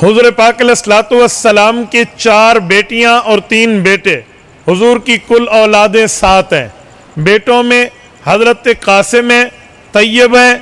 حضور پاک علیہ الصلوۃ والسلام کی 4 بیٹیاں اور 3 بیٹے، حضور کی کل اولادیں 7 ہیں۔ بیٹوں میں حضرت قاسم ہیں، طیب ہیں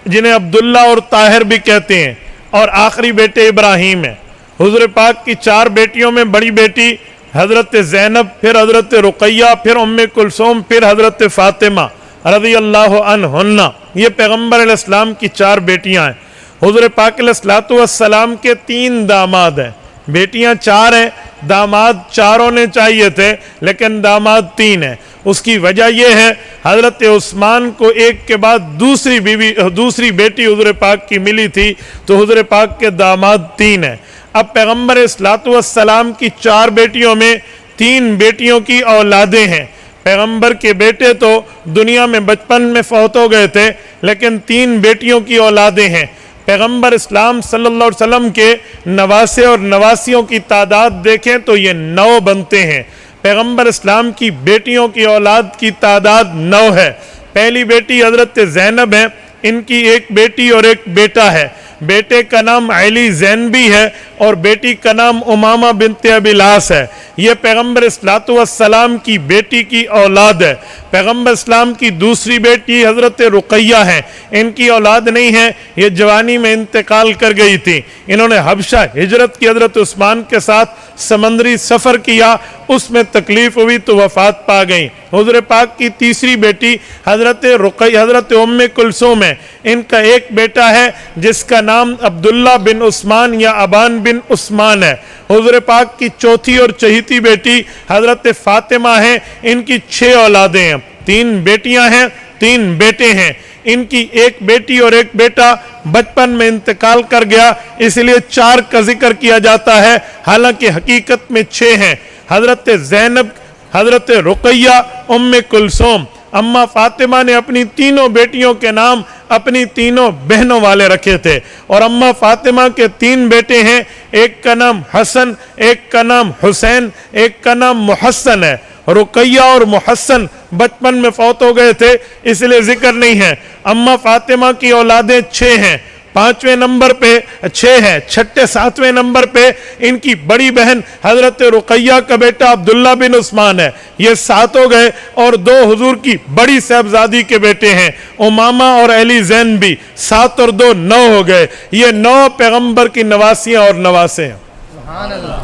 جنہیں عبداللہ اور طاہر بھی کہتے ہیں، اور آخری بیٹے ابراہیم ہیں۔ حضور پاک کی 4 بیٹیوں میں بڑی بیٹی حضرت زینب، پھر حضرت رقیہ، پھر ام کلثوم، پھر حضرت فاطمہ رضی اللہ عنہن۔ یہ پیغمبر علیہ السلام کی 4 بیٹیاں ہیں۔ حضور پاک علیہ الصلوۃ والسلام کے 3 داماد ہیں۔ بیٹیاں 4 ہیں، داماد 4 ہونے چاہیے تھے لیکن داماد 3 ہیں۔ اس کی وجہ یہ ہے حضرت عثمان کو ایک کے بعد دوسری بیٹی حضور پاک کی ملی تھی، تو حضور پاک کے داماد 3 ہیں۔ اب پیغمبر علیہ الصلوۃ والسلام کی 4 بیٹیوں میں 3 بیٹیوں کی اولادیں ہیں۔ پیغمبر کے بیٹے تو دنیا میں بچپن میں فوت ہو گئے تھے، لیکن 3 بیٹیوں کی اولادیں ہیں۔ پیغمبر اسلام صلی اللہ علیہ وسلم کے نواسے اور نواسیوں کی تعداد دیکھیں تو یہ 9 بنتے ہیں۔ پیغمبر اسلام کی بیٹیوں کی اولاد کی تعداد 9 ہے۔ پہلی بیٹی حضرت زینب ہے، ان کی ایک بیٹی اور ایک بیٹا ہے۔ بیٹے کا نام علی زینبی ہے اور بیٹی کا نام امامہ بنت ابی العاص ہے۔ یہ پیغمبر صلوات والسلام کی بیٹی کی اولاد ہے۔ پیغمبر اسلام کی دوسری بیٹی حضرت رقیہ ہے، ان کی اولاد نہیں ہے، یہ جوانی میں انتقال کر گئی تھی۔ انہوں نے حبشہ ہجرت کی، حضرت عثمان کے ساتھ سمندری سفر کیا، اس میں تکلیف ہوئی تو وفات پا گئیں۔ حضور پاک کی تیسری بیٹی حضرت رقیہ حضرت ام کلثوم ہے، ان کا ایک بیٹا ہے جس کا نام عبداللہ بن عثمان یا ابان بن عثمان ہے۔ حضور پاک کی چوتھی اور چہیتی بیٹی حضرت فاطمہ ہیں، ان کی 6 اولادیں ہیں، 3 بیٹیاں ہیں، 3 بیٹے ہیں۔ ان کی ایک بیٹی اور ایک بیٹا بچپن میں انتقال کر گیا، اس لیے 4 کا ذکر کیا جاتا ہے، حالانکہ حقیقت میں 6 ہیں۔ حضرت زینب، حضرت رقیہ، ام کلثوم۔ اماں فاطمہ نے اپنی تینوں بیٹیوں کے نام اپنی تینوں بہنوں والے رکھے تھے، اور اماں فاطمہ کے 3 بیٹے ہیں، ایک کا نام حسن، ایک کا نام حسین، ایک کا نام محسن ہے۔ رقیہ اور محسن بچپن میں فوت ہو گئے تھے، اس لیے ذکر نہیں ہے۔ اماں فاطمہ کی اولادیں 6 ہیں، 5ویں نمبر پہ 6 ہے، 6، 7ویں نمبر پہ ان کی بڑی بہن حضرت رقیہ کا بیٹا عبداللہ بن عثمان ہے، یہ 7 ہو گئے، اور 2 حضور کی بڑی صاحبزادی کے بیٹے ہیں، امامہ اور علی زین بھی، 7 اور 2 9 ہو گئے۔ یہ 9 پیغمبر کی نواسیاں اور نواسے ہیں۔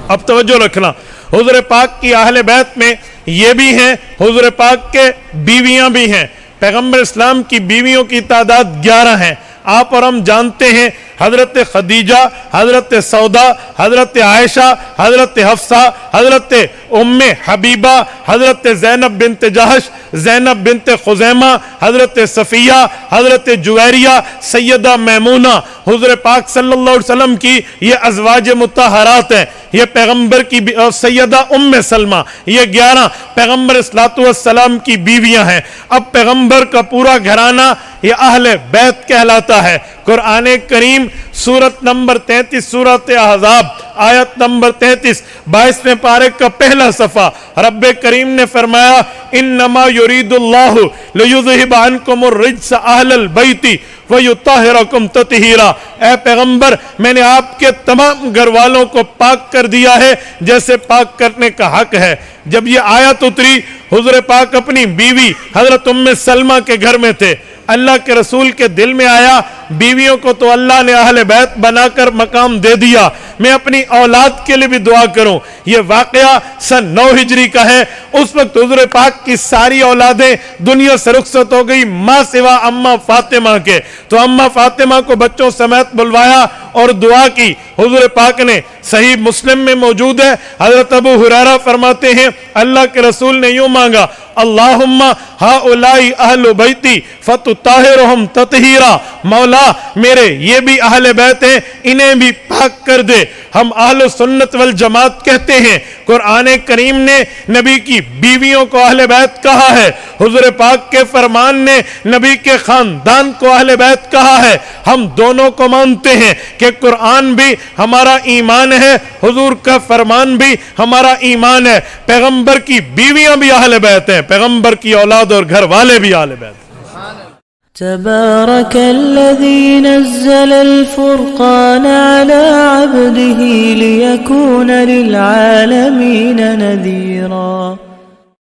اب توجہ رکھنا، حضور پاک کی اہل بیت میں یہ بھی ہیں، حضور پاک کے بیویاں بھی ہیں۔ پیغمبر اسلام کی بیویوں کی تعداد 11 ہیں۔ آپ اور ہم جانتے ہیں حضرت خدیجہ، حضرت سودا، حضرت عائشہ، حضرت حفصہ، حضرت ام حبیبہ، حضرت زینب بنت جہش، زینب بنت خزیمہ، حضرت صفیہ، حضرت جویریہ، سیدہ میمونہ، حضور پاک صلی اللہ علیہ وسلم کی یہ ازواج مطہرات ہیں۔ یہ پیغمبر کی سیدہ ام سلمہ، یہ 11 پیغمبر صلی اللہ علیہ وسلم کی بیویاں ہیں۔ اب پیغمبر کا پورا گھرانہ یہ اہل بیت کہلاتا ہے۔ قرآن کریم سورت نمبر 33 سورت احزاب آیت نمبر 33 22ویں پارے کا پہلا صفحہ، رب کریم نے فرمایا انما یرید اللہ لیذہب عنکم الرجس اہل البیت ویطہرکم تطہیرا۔ اے پیغمبر، میں نے آپ کے تمام گھر والوں کو پاک کر دیا ہے جیسے پاک کرنے کا حق ہے۔ جب یہ آیت اتری، حضور پاک اپنی بیوی حضرت ام سلمہ کے گھر میں تھے، اللہ کے رسول کے دل میں آیا بیویوں کو تو اللہ نے اہل بیت بنا کر مقام دے دیا، میں اپنی اولاد کے لیے بھی دعا کروں۔ یہ واقعہ سن 9 ہجری کا ہے۔ اس وقت حضور پاک کی ساری اولادیں دنیا سے رخصت ہو گئی ماں سوا اماں فاطمہ کے، تو اماں فاطمہ کو بچوں سمیت بلوایا اور دعا کی۔ حضور پاک نے صحیح مسلم میں موجود ہے، حضرت ابو ہریرہ فرماتے ہیں اللہ کے رسول نے یوں مانگا اللہم ہؤلاء اہل بیتی فتطہرہم تطہیرا، مولا میرے یہ بھی اہل بیت ہیں، انہیں بھی پاک کر دے۔ ہم اہل سنت والجماعت کہتے ہیں قرآن کریم نے نبی کی بیویوں کو اہل بیت کہا ہے، حضور پاک کے فرمان نے نبی کے خاندان کو اہل بیت کہا ہے۔ ہم دونوں کو مانتے ہیں کہ قرآن بھی ہمارا ایمان ہے، حضور کا فرمان بھی ہمارا ایمان ہے، پیغمبر کی بیویاں بھی اہل بیت ہیں، پیغمبر کی اولاد اور گھر والے بھی اہل بیت ہیں۔ تبارك الذي نزل الفرقان على عبده ليكون للعالمين نذيرا